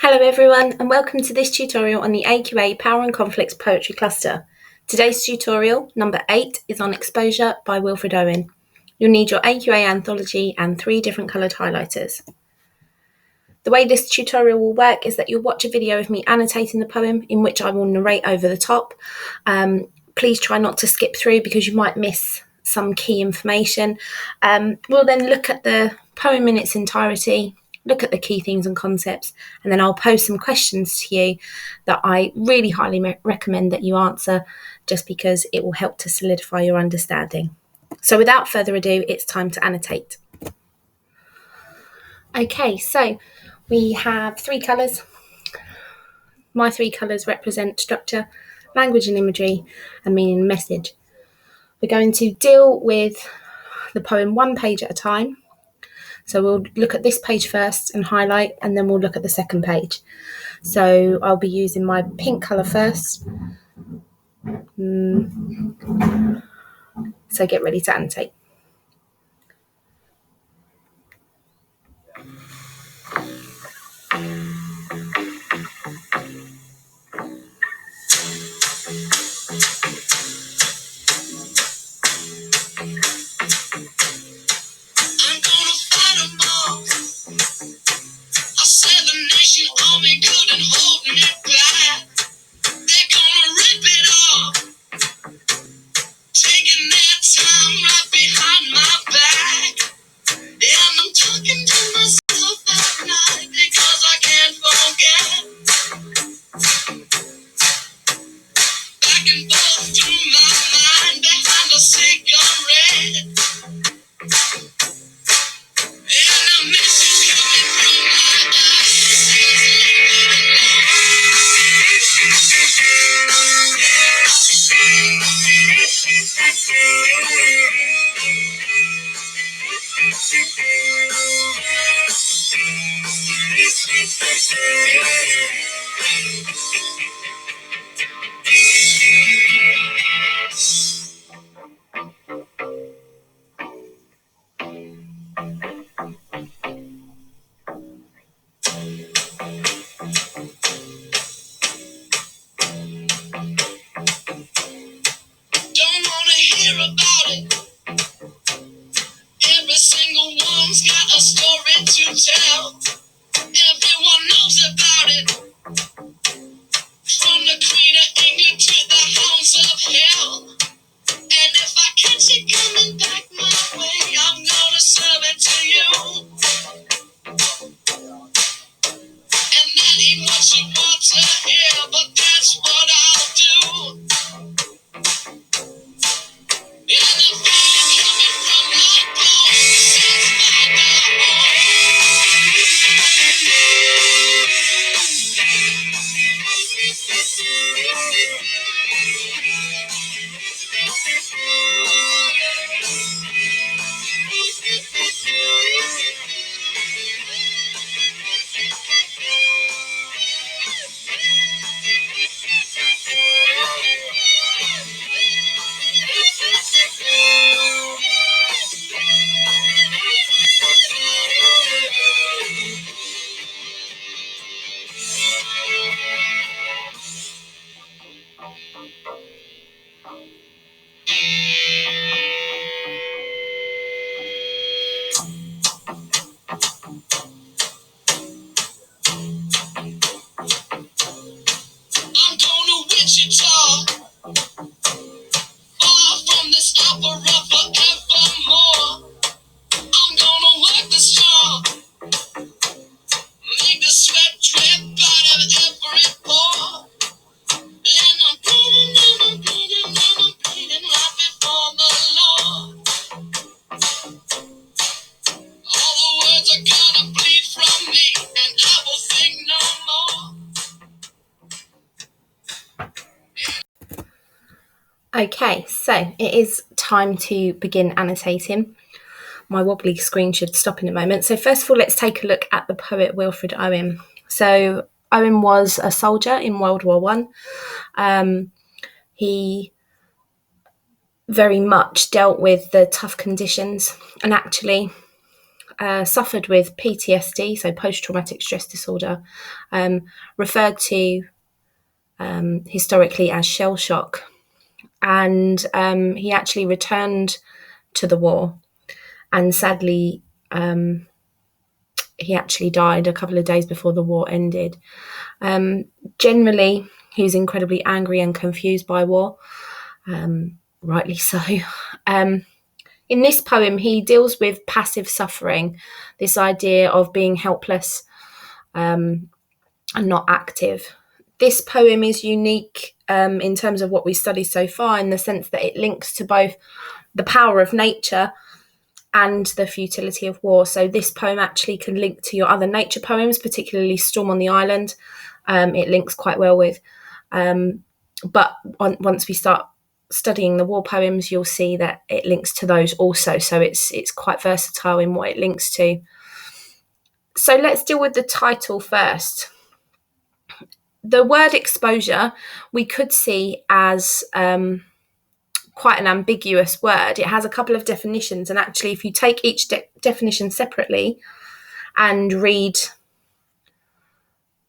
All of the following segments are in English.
Hello everyone and welcome to this tutorial on the AQA Power and Conflicts Poetry Cluster. Today's tutorial, number 8, is on Exposure by Wilfred Owen. You'll need your AQA anthology and 3 different coloured highlighters. The way this tutorial will work is that you'll watch a video of me annotating the poem in which I will narrate over the top. Please try not to skip through because you might miss some key information. We'll then look at the poem in its entirety, look at the key themes and concepts, and then I'll pose some questions to you that I really highly recommend that you answer just because it will help to solidify your understanding. So without further ado, it's time to annotate. Okay, so we have 3 colours. My 3 colours represent structure, language and imagery, and meaning and message. We're going to deal with the poem one page at a time. So we'll look at this page first and highlight, and then we'll look at the second page. So I'll be using my pink colour first. So get ready to annotate. Army couldn't hold me back. They're gonna rip it off, taking their time right behind my back. And I'm talking to myself at night because I can't forget. Back and forth through my mind behind a cigarette. And a message coming from my eyes says leave it Don't wanna hear about it. Every single one's got a story to tell. Everyone knows about it. From the Queen of England to the hounds of hell. And if I catch it coming back my way, I'm gonna serve it to you. And that ain't what you want to hear, but that's what I'll do. And the feeling coming from my bones sets my I'm going to Wichita, far from this opera forevermore. I'm gonna work the straw, make the sweat drip out of every pore. And I'm bleeding, and I'm bleeding, and I'm bleeding right before the Lord. All the words are gonna bleed from me, and I will think no more. Okay, so it is time to begin annotating. My wobbly screen should stop in a moment. So first of all, let's take a look at the poet Wilfred Owen. So Owen was a soldier in World War I. He very much dealt with the tough conditions, and actually suffered with PTSD, so post-traumatic stress disorder, referred to historically as shell shock. And he actually returned to the war, and sadly, he actually died a couple of days before the war ended. Generally, he was incredibly angry and confused by war, rightly so. In this poem, he deals with passive suffering, this idea of being helpless and not active. This poem is unique in terms of what we studied so far, in the sense that it links to both the power of nature and the futility of war. So this poem actually can link to your other nature poems, particularly Storm on the Island. It links quite well with. But once we start studying the war poems, you'll see that it links to those also. So it's quite versatile in what it links to. So let's deal with the title first. The word exposure we could see as quite an ambiguous word. It has a couple of definitions, and actually if you take each definition separately and read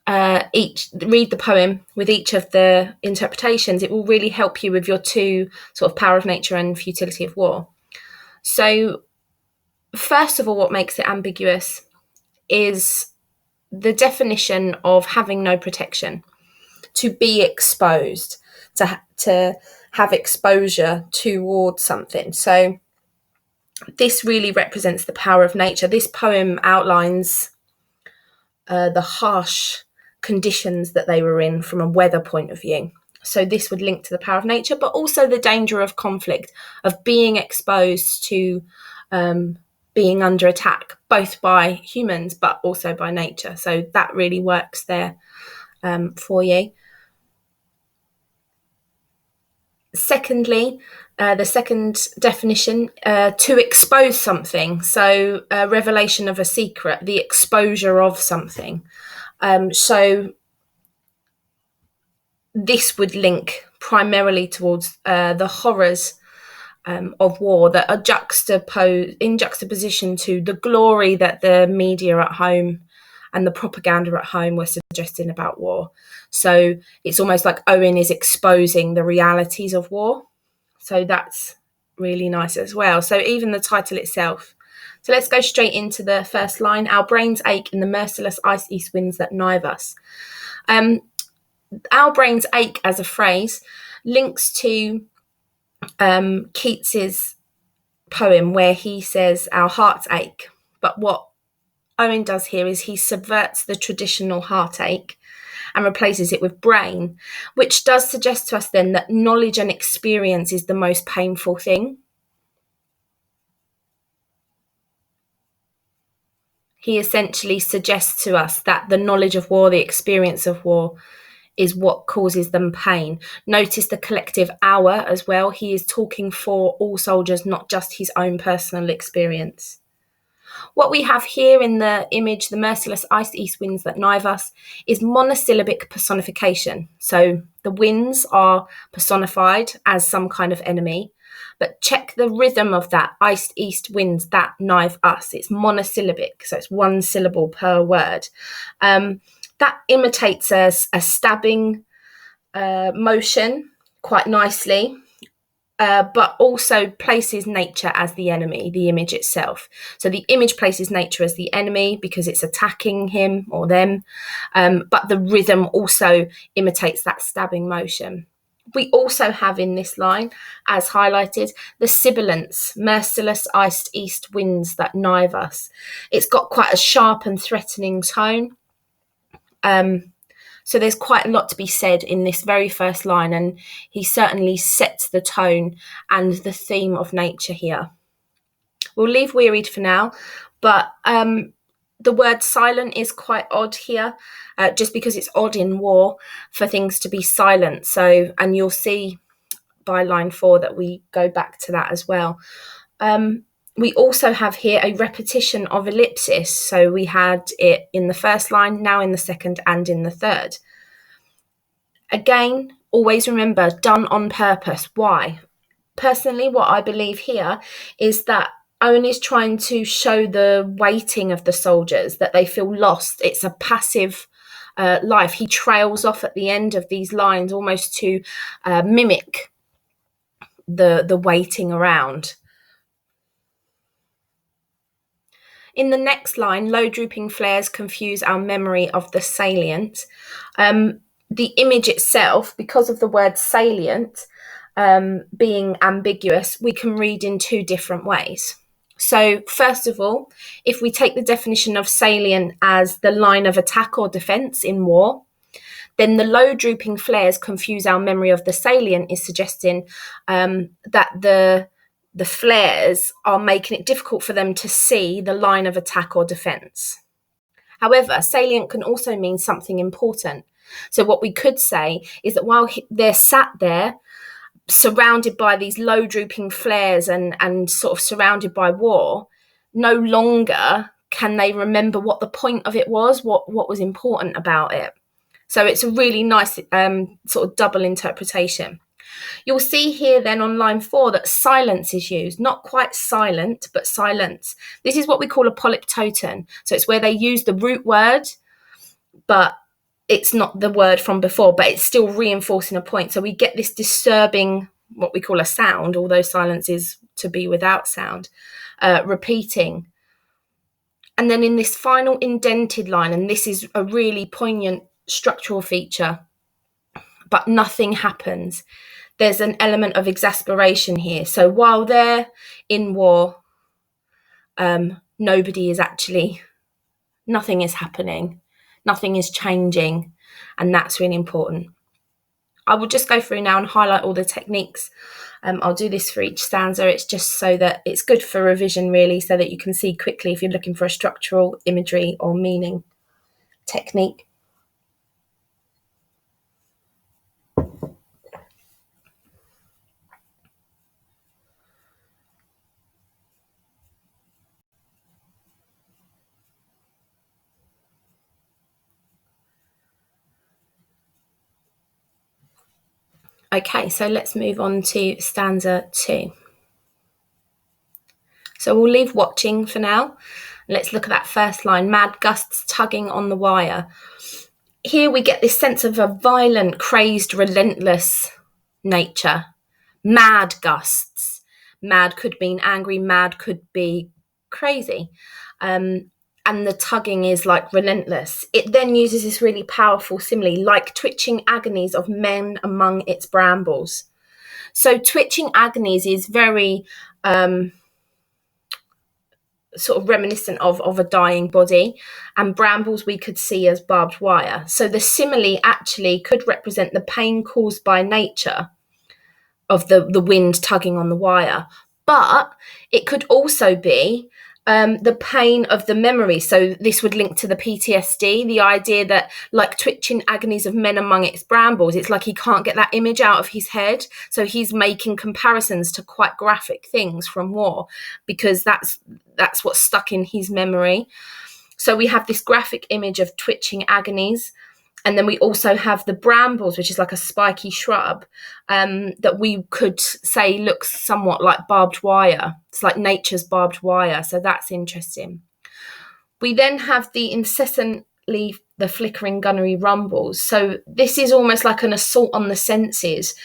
the poem with each of the interpretations, it will really help you with your two sort of power of nature and futility of war. So first of all, what makes it ambiguous is the definition of having no protection, to be exposed, to have exposure towards something. So this really represents the power of nature. This poem outlines the harsh conditions that they were in from a weather point of view. So this would link to the power of nature, but also the danger of conflict, of being exposed to being under attack, both by humans, but also by nature. So that really works there for you. Secondly, the second definition, to expose something. So revelation of a secret, the exposure of something. So this would link primarily towards the horrors of war that are in juxtaposition to the glory that the media at home and the propaganda at home were suggesting about war. So it's almost like Owen is exposing the realities of war. So that's really nice as well. So even the title itself. So let's go straight into the first line. Our brains ache in the merciless ice east winds that knife us. Our brains ache as a phrase links to Keats's poem where he says our hearts ache. But what Owen does here is he subverts the traditional heartache and replaces it with brain, which does suggest to us then that knowledge and experience is the most painful thing. He essentially suggests to us that the knowledge of war, the experience of war, is what causes them pain. Notice the collective our as well. He is talking for all soldiers, not just his own personal experience. What we have here in the image, the merciless ice east winds that knife us, is monosyllabic personification. So the winds are personified as some kind of enemy, but check the rhythm of that ice east winds that knife us. It's monosyllabic, so it's one syllable per word. That imitates a stabbing motion quite nicely. But also places nature as the enemy, the image itself. So the image places nature as the enemy because it's attacking him or them, but the rhythm also imitates that stabbing motion. We also have in this line, as highlighted, the sibilance, merciless iced east winds that knife us. It's got quite a sharp and threatening tone. So there's quite a lot to be said in this very first line, and he certainly sets the tone and the theme of nature here. We'll leave wearied for now, but the word silent is quite odd here, just because it's odd in war for things to be silent. So, and you'll see by line 4 that we go back to that as well. We also have here a repetition of ellipsis. So we had it in the first line, now in the second and in the third. Again, always remember, done on purpose. Why? Personally, what I believe here is that Owen is trying to show the waiting of the soldiers, that they feel lost. It's a passive life. He trails off at the end of these lines almost to mimic the waiting around. In the next line, low drooping flares confuse our memory of the salient. The image itself, because of the word salient being ambiguous, we can read in two different ways. So first of all, if we take the definition of salient as the line of attack or defence in war, then the low drooping flares confuse our memory of the salient is suggesting that the flares are making it difficult for them to see the line of attack or defence. However, salient can also mean something important. So what we could say is that while they're sat there surrounded by these low drooping flares and sort of surrounded by war, no longer can they remember what the point of it was, what was important about it. So it's a really nice sort of double interpretation. You'll see here then on line 4 that silence is used, not quite silent, but silence. This is what we call a polyptoton. So it's where they use the root word, but it's not the word from before, but it's still reinforcing a point. So we get this disturbing, what we call a sound, although silence is to be without sound, repeating. And then in this final indented line, and this is a really poignant structural feature, but nothing happens. There's an element of exasperation here. So while they're in war, nothing is happening, nothing is changing, and that's really important. I will just go through now and highlight all the techniques. I'll do this for each stanza. It's just so that it's good for revision, really, so that you can see quickly if you're looking for a structural, imagery, or meaning technique. Okay, so let's move on to stanza 2. So we'll leave watching for now. Let's look at that first line, mad gusts tugging on the wire. Here we get this sense of a violent, crazed, relentless nature. Mad gusts. Mad could mean angry, mad could be crazy. And the tugging is like relentless. It then uses this really powerful simile, like twitching agonies of men among its brambles. So twitching agonies is very sort of reminiscent of a dying body, and brambles we could see as barbed wire. So the simile actually could represent the pain caused by nature of the wind tugging on the wire, but it could also be the pain of the memory. So this would link to the PTSD, the idea that like twitching agonies of men among its brambles, it's like he can't get that image out of his head. So he's making comparisons to quite graphic things from war because that's what's stuck in his memory. So we have this graphic image of twitching agonies. And then we also have the brambles, which is like a spiky shrub that we could say looks somewhat like barbed wire. It's like nature's barbed wire. So that's interesting. We then have the incessantly the flickering gunnery rumbles. So this is almost like an assault on the senses,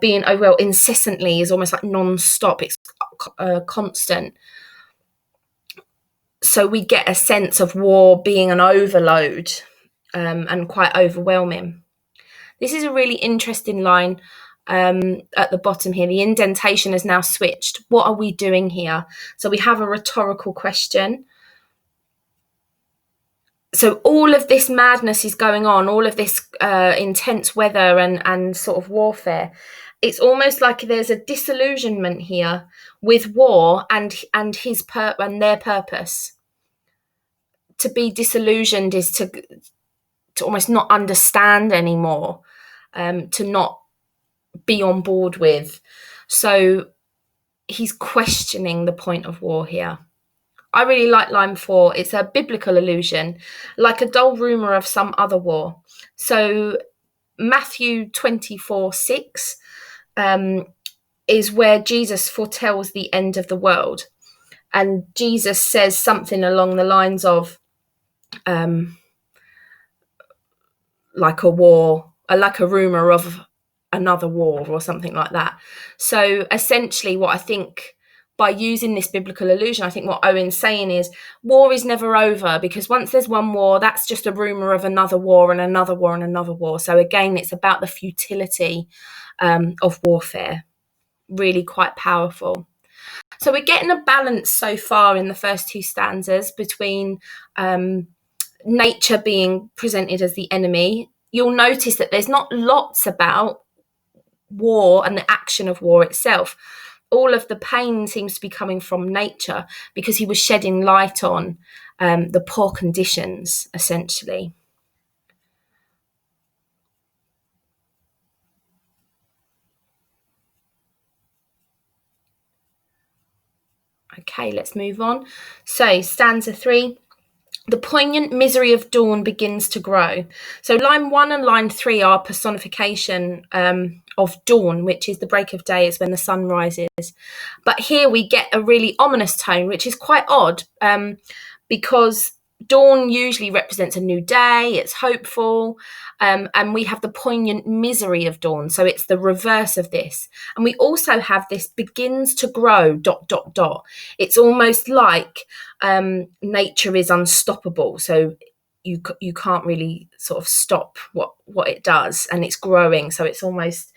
being overall incessantly is almost like non-stop. It's constant. So we get a sense of war being an overload. And quite overwhelming. This is a really interesting line at the bottom here. The indentation has now switched. What are we doing here? So we have a rhetorical question. So all of this madness is going on, all of this intense weather and sort of warfare. It's almost like there's a disillusionment here with war and their purpose. To be disillusioned is to almost not understand anymore, to not be on board with. So he's questioning the point of war here. I really like line 4. It's a biblical allusion, like a dull rumour of some other war. So Matthew 24:6 is where Jesus foretells the end of the world. and Jesus says something along the lines of like a war, like a rumor of another war or something like that. So essentially what I think, by using this biblical allusion, I think what Owen's saying is war is never over, because once there's one war, that's just a rumor of another war and another war and another war. So again, it's about the futility of warfare. Really quite powerful. So we're getting a balance so far in the first two stanzas between nature being presented as the enemy. You'll notice that there's not lots about war and the action of war itself. All of the pain seems to be coming from nature, because he was shedding light on the poor conditions, essentially. Okay, let's move on. So stanza 3. The poignant misery of dawn begins to grow. So line 1 and line 3 are personification of dawn, which is the break of day, is when the sun rises. But here we get a really ominous tone, which is quite odd, because dawn usually represents a new day, it's hopeful, and we have the poignant misery of dawn, so it's the reverse of this. And we also have this begins to grow ... It's almost like nature is unstoppable, so you can't really sort of stop what it does, and it's growing, so it's almost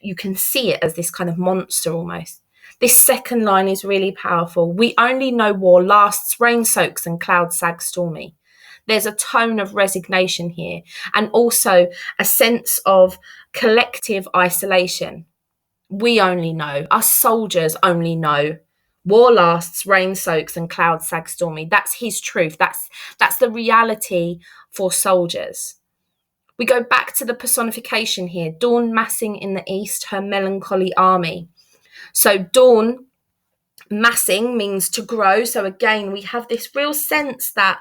you can see it as this kind of monster almost. This second line is really powerful. We only know war lasts, rain soaks and clouds sag stormy. There's a tone of resignation here, and also a sense of collective isolation. We only know, us soldiers only know, war lasts, rain soaks and clouds sag stormy. That's his truth. That's the reality for soldiers. We go back to the personification here. Dawn massing in the east, her melancholy army. So dawn massing means to grow. So again, we have this real sense that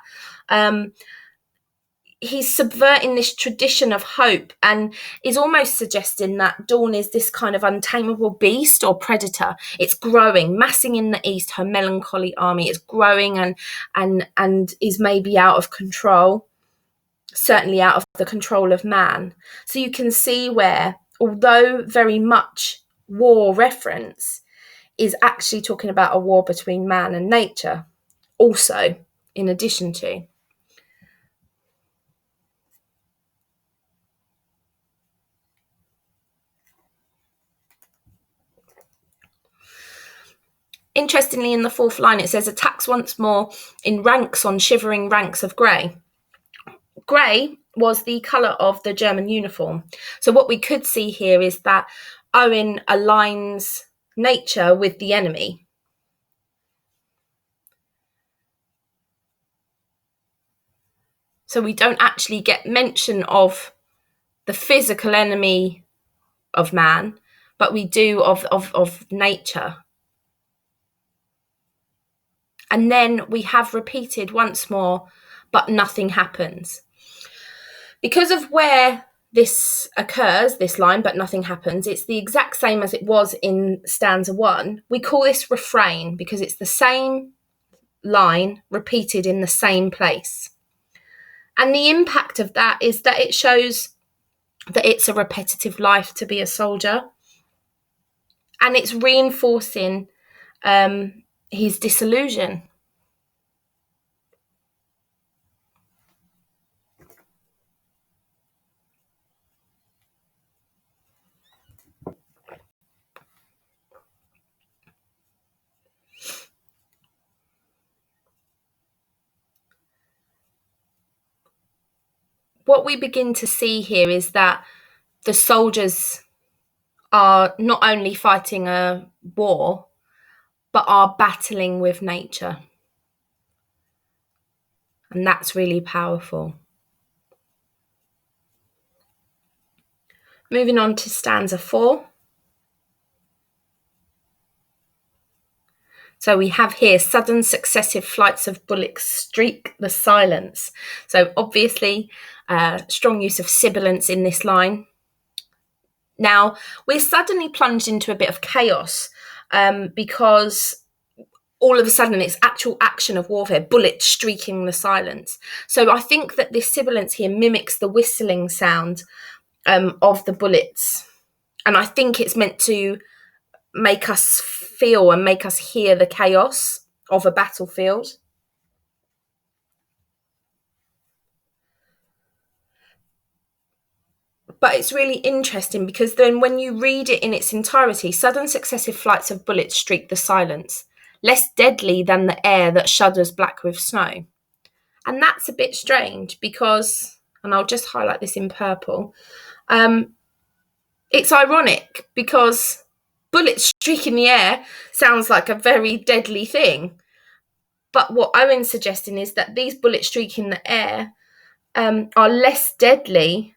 he's subverting this tradition of hope, and is almost suggesting that dawn is this kind of untamable beast or predator. It's growing, massing in the east, her melancholy army. It's growing and is maybe out of control, certainly out of the control of man. So you can see where, although very much war reference, is actually talking about a war between man and nature, also, in addition to. Interestingly, in the fourth line, it says, attacks once more in ranks on shivering ranks of grey. Grey was the colour of the German uniform. So what we could see here is that Owen aligns nature with the enemy. So we don't actually get mention of the physical enemy of man, but we do of nature. And then we have repeated once more, but nothing happens. Because of where this occurs, this line, but nothing happens, it's the exact same as it was in stanza 1. We call this refrain because it's the same line repeated in the same place. And the impact of that is that it shows that it's a repetitive life to be a soldier. And it's reinforcing his disillusion. What we begin to see here is that the soldiers are not only fighting a war, but are battling with nature. And that's really powerful. Moving on to stanza 4. So we have here, sudden successive flights of bullets streak the silence. So obviously, strong use of sibilants in this line. Now, we're suddenly plunged into a bit of chaos because all of a sudden it's actual action of warfare, bullets streaking the silence. So I think that this sibilance here mimics the whistling sound of the bullets. And I think it's meant to make us feel and make us hear the chaos of a battlefield. But it's really interesting because then when you read it in its entirety, sudden successive flights of bullets streak the silence, less deadly than the air that shudders black with snow. And that's a bit strange because, and I'll just highlight this in purple, it's ironic because bullets streaking the air sounds like a very deadly thing. But what Owen's suggesting is that these bullets streaking the air are less deadly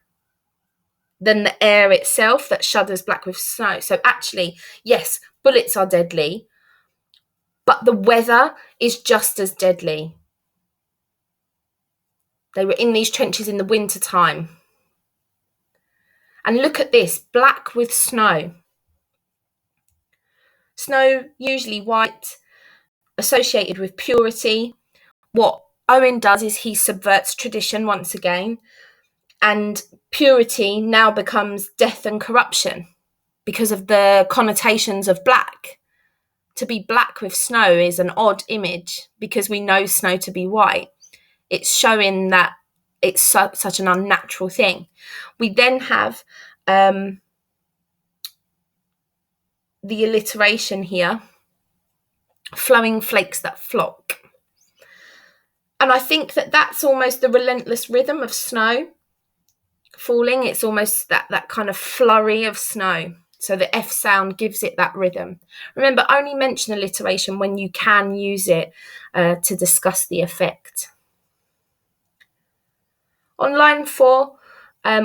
than the air itself that shudders black with snow. So actually, yes, bullets are deadly, but the weather is just as deadly. They were in these trenches in the winter time. And look at this, black with snow. Snow, usually white, associated with purity. What Owen does is he subverts tradition once again, and purity now becomes death and corruption because of the connotations of black. To be black with snow is an odd image because we know snow to be white. It's showing that it's such an unnatural thing. We then have the alliteration here, flowing flakes that flock. And I think that that's almost the relentless rhythm of snow falling. It's almost that kind of flurry of snow. So the F sound gives it that rhythm. Remember, only mention alliteration when you can use it to discuss the effect. On line 4,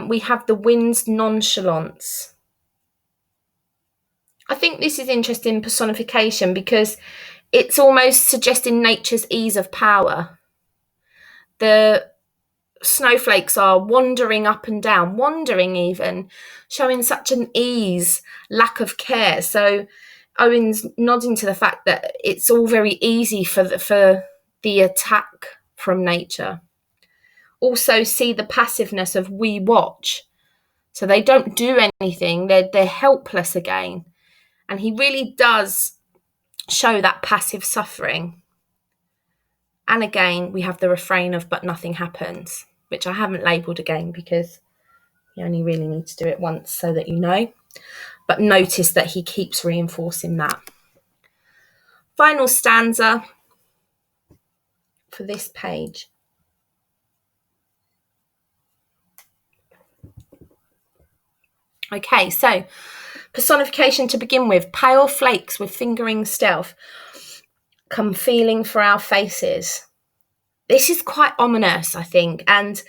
we have the wind's nonchalance. I think this is interesting personification because it's almost suggesting nature's ease of power. The snowflakes are wandering up and down, wandering even, showing such an ease, lack of care. So Owen's nodding to the fact that it's all very easy for the attack from nature. Also see the passiveness of we watch. So they don't do anything, they're helpless again. And he really does show that passive suffering. And again, we have the refrain of but nothing happens, which I haven't labelled again because you only really need to do it once so that you know. But notice that he keeps reinforcing that. Final stanza for this page. Okay, so personification to begin with. Pale flakes with fingering stealth come feeling for our faces. This is quite ominous, I think, and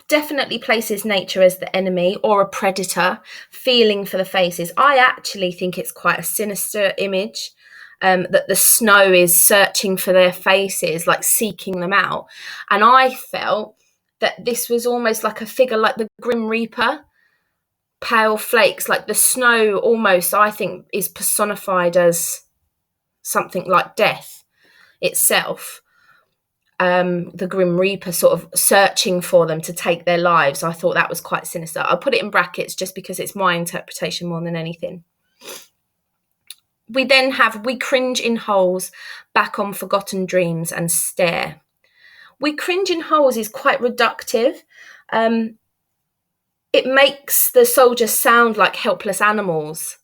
definitely places nature as the enemy or a predator, feeling for the faces. I actually think it's quite a sinister image, that the snow is searching for their faces, like seeking them out. And I felt that this was almost like a figure like the Grim Reaper, pale flakes, like the snow almost, I think, is personified as something like death itself. The Grim Reaper sort of searching for them to take their lives. I thought that was quite sinister. I'll put it in brackets just because it's my interpretation more than anything. We then have we cringe in holes, back on forgotten dreams and stare. We cringe in holes is quite reductive. It makes the soldiers sound like helpless animals,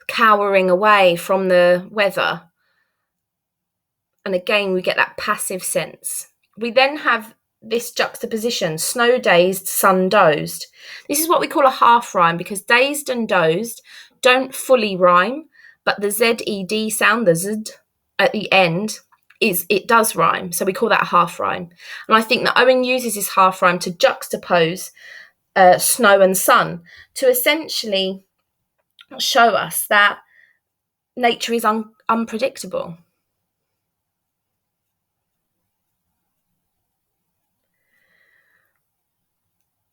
cowering away from the weather. And again, we get that passive sense. We then have this juxtaposition, snow dazed, sun dozed. This is what we call a half rhyme because dazed and dozed don't fully rhyme, but the Z-E-D sound, the Z at the end, it does rhyme. So we call that a half rhyme. And I think that Owen uses this half rhyme to juxtapose snow and sun to essentially show us that nature is unpredictable.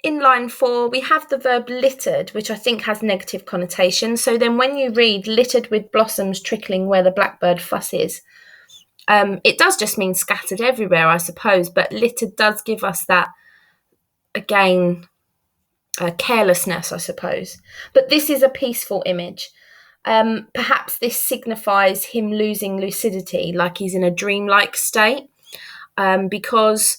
in line 4, we have the verb littered, which I think has negative connotation. So then when you read littered with blossoms trickling where the blackbird fusses, it does just mean scattered everywhere, I suppose, but littered does give us that, again, carelessness, I suppose. But this is a peaceful image. Perhaps this signifies him losing lucidity, like he's in a dreamlike state, because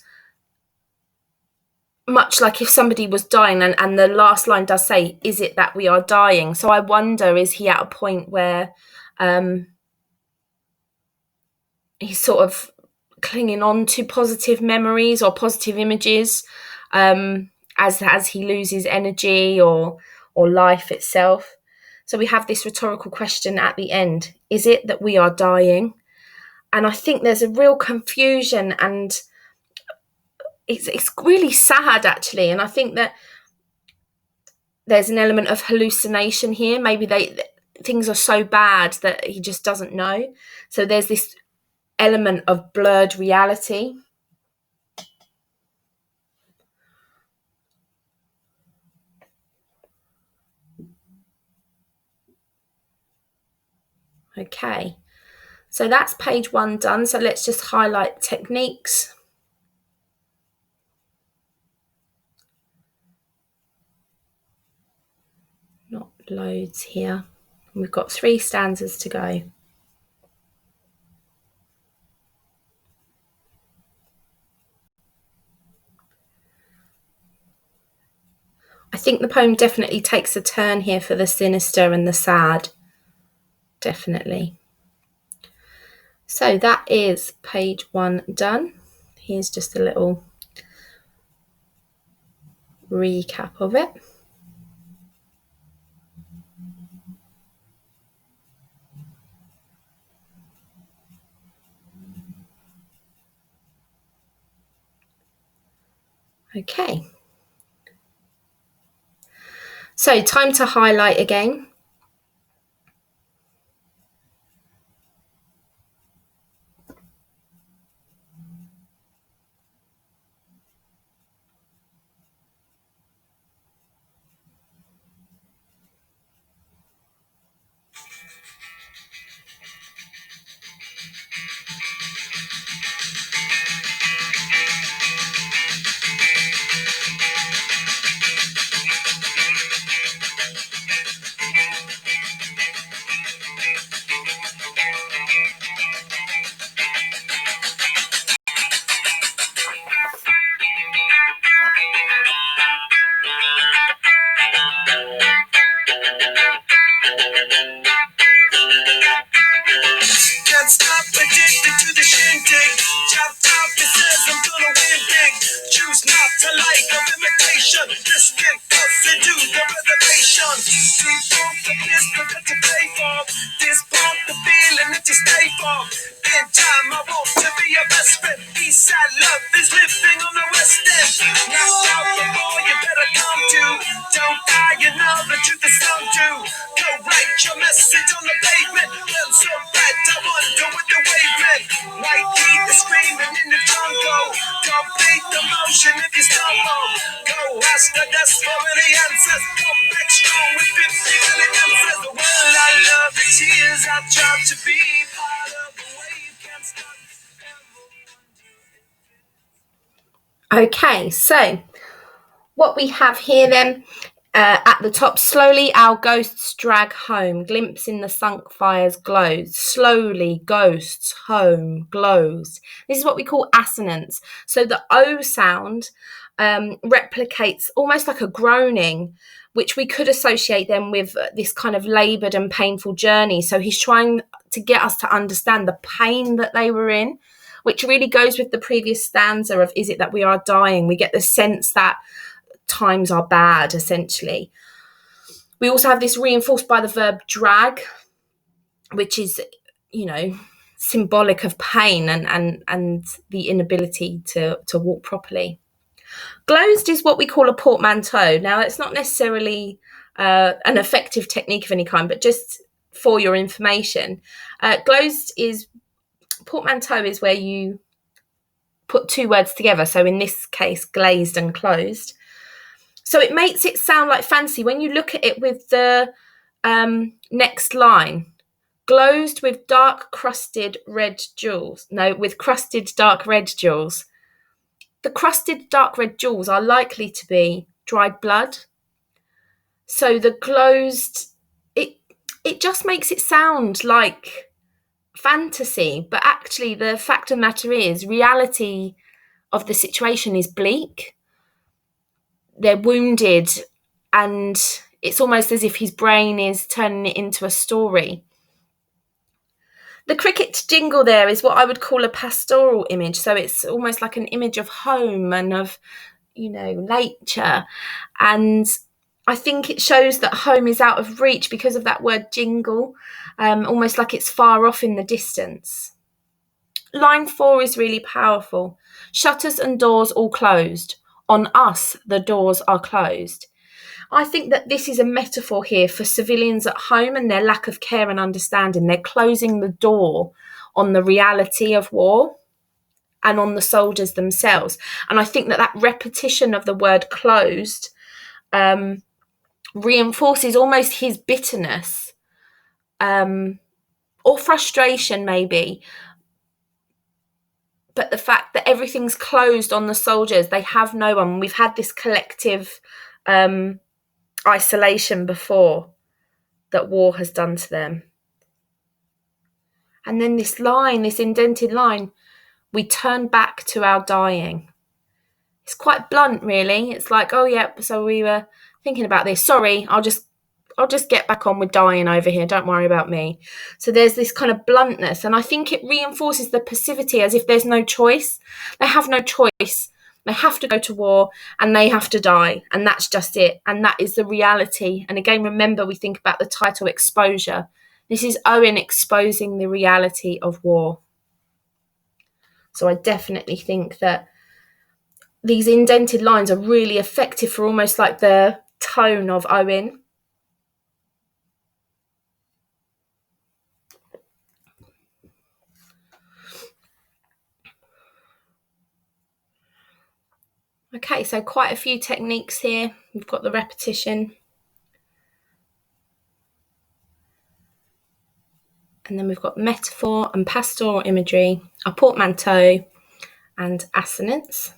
much like if somebody was dying, and the last line does say, is it that we are dying? So I wonder, is he at a point where he's sort of clinging on to positive memories or positive images as he loses energy or life itself? So we have this rhetorical question at the end, is it that we are dying? And I think there's a real confusion, and it's really sad, actually. And I think that there's an element of hallucination here. Maybe things are so bad that he just doesn't know. So there's this element of blurred reality. Okay, so that's page 1 done. So let's just highlight techniques. Not loads here. We've got 3 stanzas to go. I think the poem definitely takes a turn here for the sinister and the sad. Definitely. So that is page 1 done. Here's just a little recap of it. Okay. So time to highlight again. Can't stop addicted to the shindig. Chop top, it says I'm gonna win big. Choose not to like of imitation. Distant closer to the reservation. See folk the pistol that you pay for. This pump the feeling that you stay for. In time I want to be your best friend. Eastside love is living on the west end. Knocked out before you better come to. Don't die, you know the truth is some do. Go write your message on the pavement. Feel so bad, I wonder what the wave meant. White heat is screaming in the jungle. Complete the motion if you stumble. Go ask the desk for any answers. Come back strong with 50 million answers. The world I love, the tears I tried to be part of the wave can't stop. Okay, so what we have here then, at the top, slowly our ghosts drag home, glimpse in the sunk fire's glows. Slowly, ghosts home, glows. This is what we call assonance. So the O sound replicates almost like a groaning, which we could associate then with this kind of laboured and painful journey. So he's trying to get us to understand the pain that they were in, which really goes with the previous stanza of is it that we are dying? We get the sense that times are bad, essentially. We also have this reinforced by the verb drag, which is, symbolic of pain and the inability to walk properly. Glozed is what we call a portmanteau. Now, it's not necessarily an effective technique of any kind, but just for your information, portmanteau is where you put 2 words together. So in this case, glazed and closed. So it makes it sound like fancy when you look at it with the next line. Glozed with dark crusted red jewels. No, with crusted dark red jewels. The crusted dark red jewels are likely to be dried blood. So the glozed, it just makes it sound like fantasy, but actually the fact of the matter is reality of the situation is bleak. They're wounded, and it's almost as if his brain is turning it into a story. The cricket jingle there is what I would call a pastoral image. So it's almost like an image of home and of, nature. And I think it shows that home is out of reach because of that word jingle, almost like it's far off in the distance. Line 4 is really powerful. Shutters and doors all closed. On us, the doors are closed. I think that this is a metaphor here for civilians at home and their lack of care and understanding. They're closing the door on the reality of war and on the soldiers themselves. And I think that repetition of the word closed reinforces almost his bitterness or frustration maybe. But the fact that everything's closed on the soldiers, they have no one. We've had this collective isolation before that war has done to them. And then this line, this indented line, we turn back to our dying. It's quite blunt, really. It's like, oh yeah, so we were thinking about this. Sorry, I'll just get back on with dying over here. Don't worry about me. So there's this kind of bluntness, and I think it reinforces the passivity as if there's no choice. They have no choice. They have to go to war and they have to die, and that's just it. And that is the reality. And again, remember, we think about the title Exposure. This is Owen exposing the reality of war. So I definitely think that these indented lines are really effective for almost like the tone of Owen. Okay, so quite a few techniques here. We've got the repetition. And then we've got metaphor and pastoral imagery, a portmanteau, and assonance.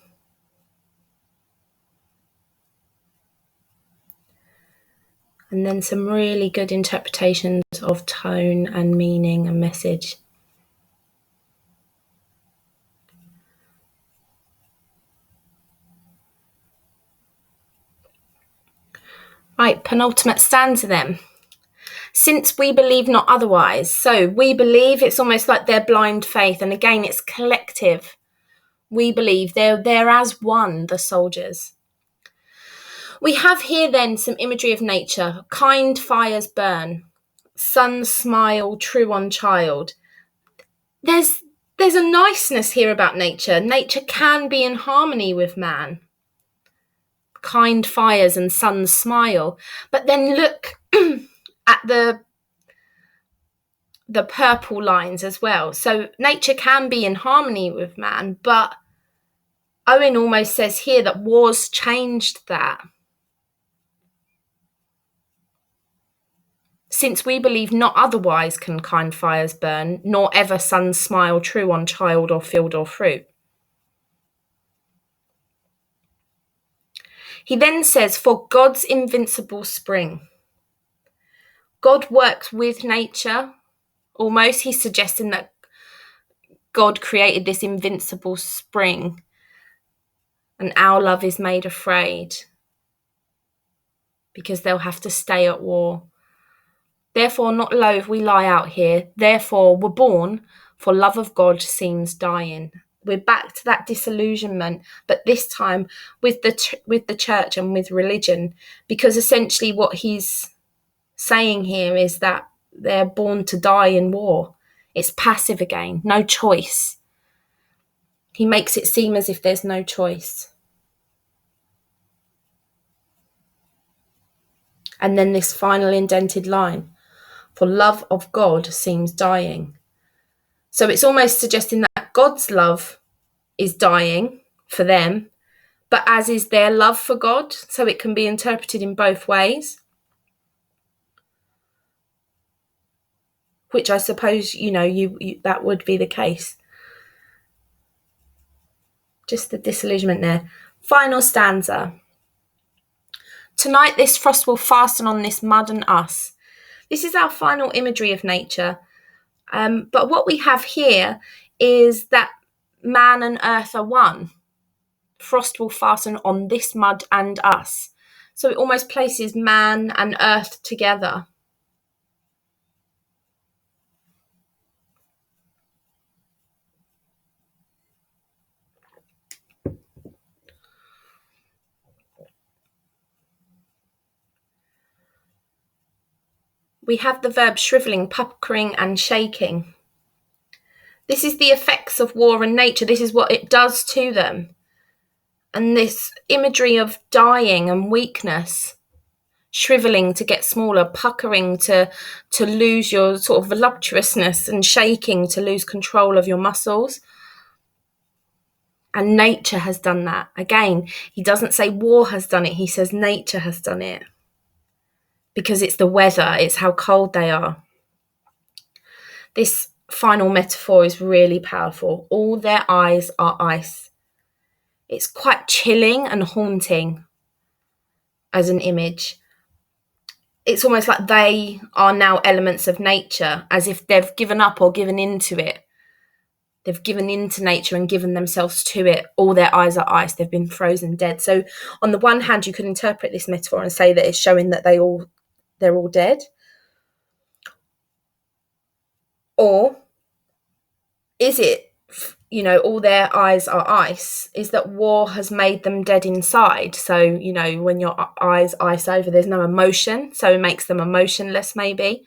And then some really good interpretations of tone and meaning and message. Right, penultimate stanza then. Since we believe not otherwise. So we believe, it's almost like their blind faith. And again, it's collective. We believe they're as one, the soldiers. We have here then some imagery of nature. Kind fires burn. Sun smile, true on child. There's a niceness here about nature. Nature can be in harmony with man. Kind fires and suns smile. But then look at the purple lines as well. So nature can be in harmony with man, but Owen almost says here that war's changed that. Since we believe not otherwise can kind fires burn, nor ever suns smile true on child or field or fruit. He then says, for God's invincible spring. God works with nature. Almost he's suggesting that God created this invincible spring and our love is made afraid because they'll have to stay at war. Therefore, not loath we lie out here. Therefore, we're born, for love of God seems dying. We're back to that disillusionment, but this time with the church and with religion, because essentially what he's saying here is that they're born to die in war. It's passive again, no choice. He makes it seem as if there's no choice. And then this final indented line, for love of God seems dying. So it's almost suggesting that God's love is dying for them, but as is their love for God, so it can be interpreted in both ways, which I suppose, you that would be the case. Just the disillusionment there. Final stanza. Tonight this frost will fasten on this mud and us. This is our final imagery of nature. But what we have here is that man and earth are one. Frost will fasten on this mud and us. So it almost places man and earth together. We have the verb shrivelling, puckering and shaking. This is the effects of war and nature. This is what it does to them. And this imagery of dying and weakness, shrivelling to get smaller, puckering to lose your sort of voluptuousness, and shaking to lose control of your muscles. And nature has done that. Again, he doesn't say war has done it, he says nature has done it. Because it's the weather, it's how cold they are. This final metaphor is really powerful. All their eyes are ice. It's quite chilling and haunting as an image. It's almost like they are now elements of nature, as if they've given up or given into it. They've given into nature and given themselves to it. All their eyes are ice. They've been frozen dead. So on the one hand, you could interpret this metaphor and say that it's showing that they're all dead. Or is it, all their eyes are ice, is that war has made them dead inside? So, when your eyes ice over, there's no emotion. So it makes them emotionless, maybe.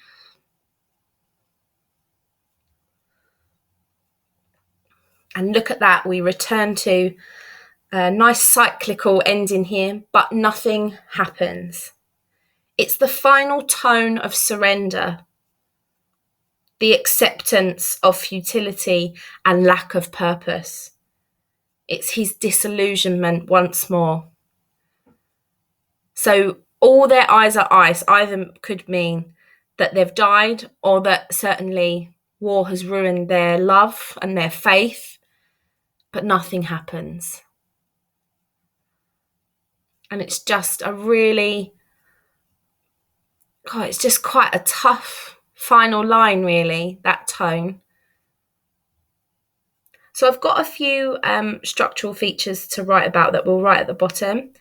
And look at that. We return to a nice cyclical ending here, but nothing happens. It's the final tone of surrender, the acceptance of futility and lack of purpose. It's his disillusionment once more. So all their eyes are ice either could mean that they've died, or that certainly war has ruined their love and their faith, but nothing happens. And it's just it's just quite a tough final line, really, that tone. So I've got a few structural features to write about that we'll write at the bottom.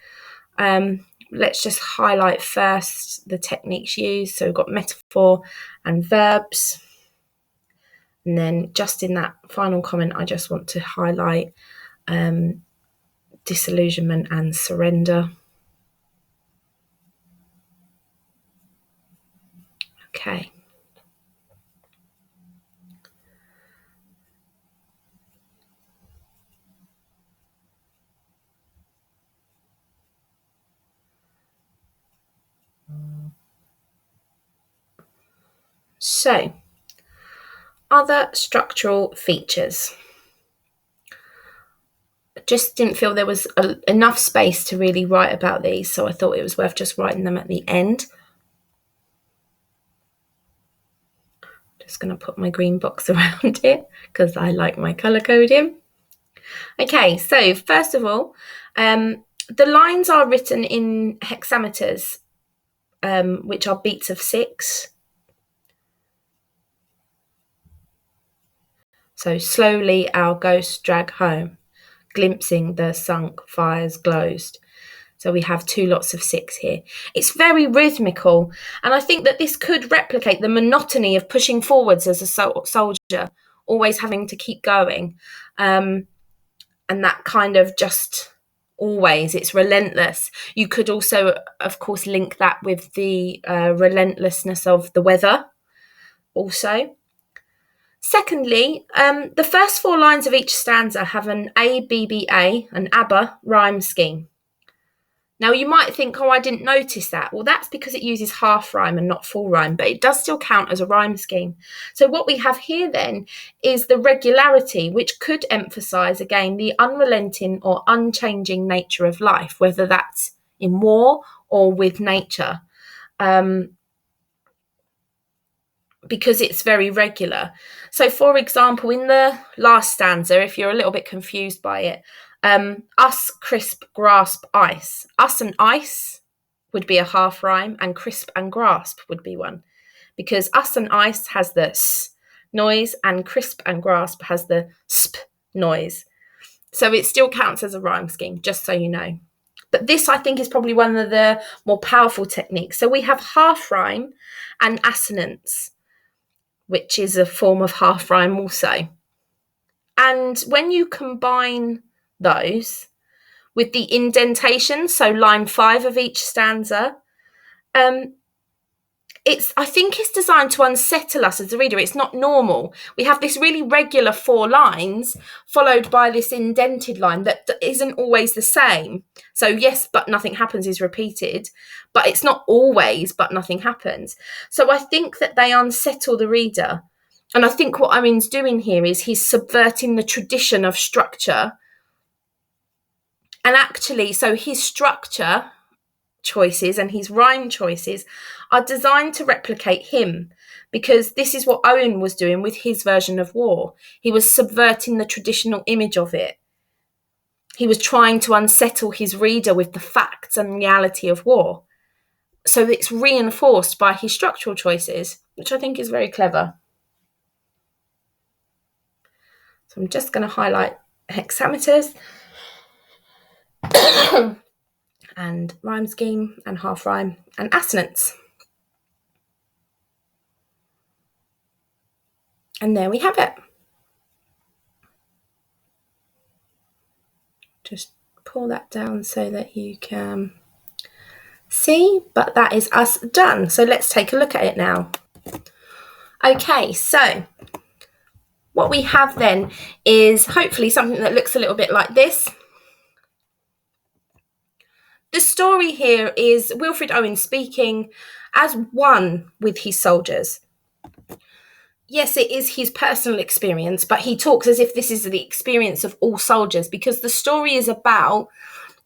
Let's just highlight first the techniques used. So we've got metaphor and verbs. And then just in that final comment, I just want to highlight disillusionment and surrender. Okay. So, other structural features. I just didn't feel there was enough space to really write about these, so I thought it was worth just writing them at the end. Just going to put my green box around it because I like my colour coding. Okay, so first of all, the lines are written in hexameters, which are beats of 6. So slowly our ghosts drag home, glimpsing the sunk fires glozed. So we have 2 lots of 6 here. It's very rhythmical, and I think that this could replicate the monotony of pushing forwards as a soldier, always having to keep going. And that kind of just always, it's relentless. You could also, of course, link that with the relentlessness of the weather also. Secondly, the first 4 lines of each stanza have an ABBA, an ABBA rhyme scheme. Now, you might think, oh, I didn't notice that. Well, that's because it uses half rhyme and not full rhyme, but it does still count as a rhyme scheme. So what we have here then is the regularity, which could emphasize, again, the unrelenting or unchanging nature of life, whether that's in war or with nature, because it's very regular. So, for example, in the last stanza, if you're a little bit confused by it, us, crisp, grasp, ice. Us and ice would be a half rhyme, and crisp and grasp would be one, because us and ice has the s noise, and crisp and grasp has the sp noise. So it still counts as a rhyme scheme, just so you know. But this, I think, is probably one of the more powerful techniques. So we have half rhyme and assonance, which is a form of half rhyme also. And when you combine those with the indentation, so line 5 of each stanza, I think it's designed to unsettle us as a reader. It's not normal. We have this really regular 4 lines followed by this indented line that isn't always the same. So yes, but nothing happens is repeated, but it's not always but nothing happens. So I think that they unsettle the reader. And I think what Owen's doing here is he's subverting the tradition of structure. And actually, so his structure choices and his rhyme choices are designed to replicate him, because this is what Owen was doing with his version of war. He was subverting the traditional image of it. He was trying to unsettle his reader with the facts and reality of war. So it's reinforced by his structural choices, which I think is very clever. So I'm just going to highlight hexameters and rhyme scheme and half rhyme and assonance. And there we have it. Just pull that down so that you can see, but that is us done. So let's take a look at it now. Okay, so what we have then is hopefully something that looks a little bit like this. The story here is Wilfred Owen speaking as one with his soldiers. Yes, it is his personal experience, but he talks as if this is the experience of all soldiers, because the story is about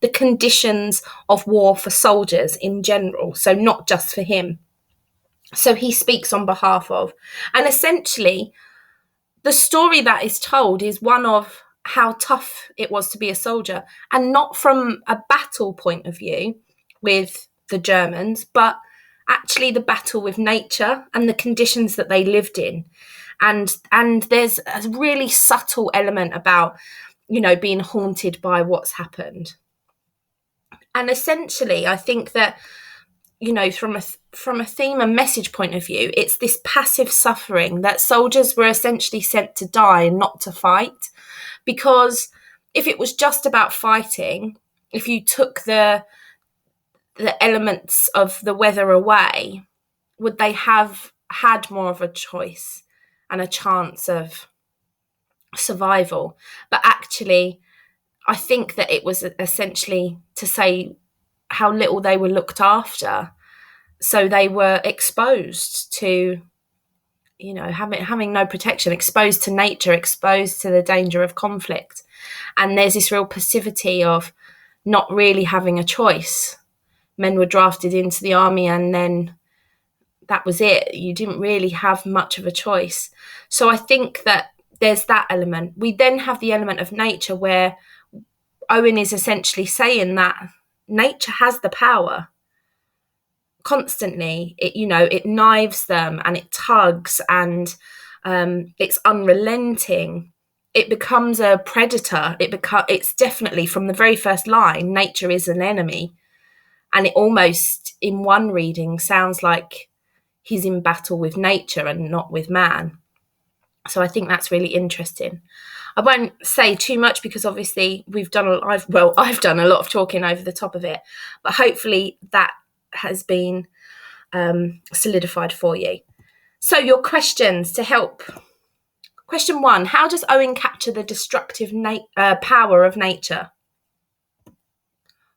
the conditions of war for soldiers in general, so not just for him. So he speaks on behalf of. And essentially, the story that is told is one of how tough it was to be a soldier, and not from a battle point of view with the Germans, but actually the battle with nature and the conditions that they lived in. And there's a really subtle element about, being haunted by what's happened. And essentially, I think that, from a theme and message point of view, it's this passive suffering that soldiers were essentially sent to die and not to fight. Because if it was just about fighting, if you took the elements of the weather away, would they have had more of a choice and a chance of survival? But actually, I think that it was essentially to say how little they were looked after. So they were exposed to, having no protection, exposed to nature, exposed to the danger of conflict. And there's this real passivity of not really having a choice. Men were drafted into the army and then that was it. You didn't really have much of a choice. So I think that there's that element. We then have the element of nature, where Owen is essentially saying that nature has the power constantly. It knives them and it tugs, and it's unrelenting. It becomes a predator. It's definitely, from the very first line, nature is an enemy. And it almost, in one reading, sounds like he's in battle with nature and not with man. So I think that's really interesting. I won't say too much because obviously I've done a lot of talking over the top of it, but hopefully that has been solidified for you. So your questions to help. Question 1, how does Owen capture the destructive power of nature?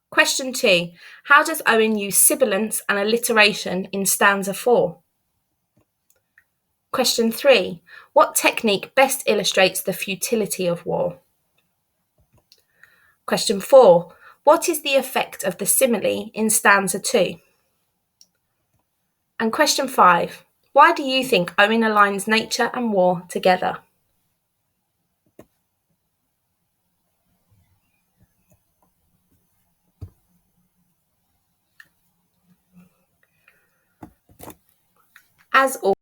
Question 2. How does Owen use sibilance and alliteration in stanza 4? Question 3. What technique best illustrates the futility of war? Question 4. What is the effect of the simile in stanza 2? And question 5. Why do you think Owen aligns nature and war together? As always,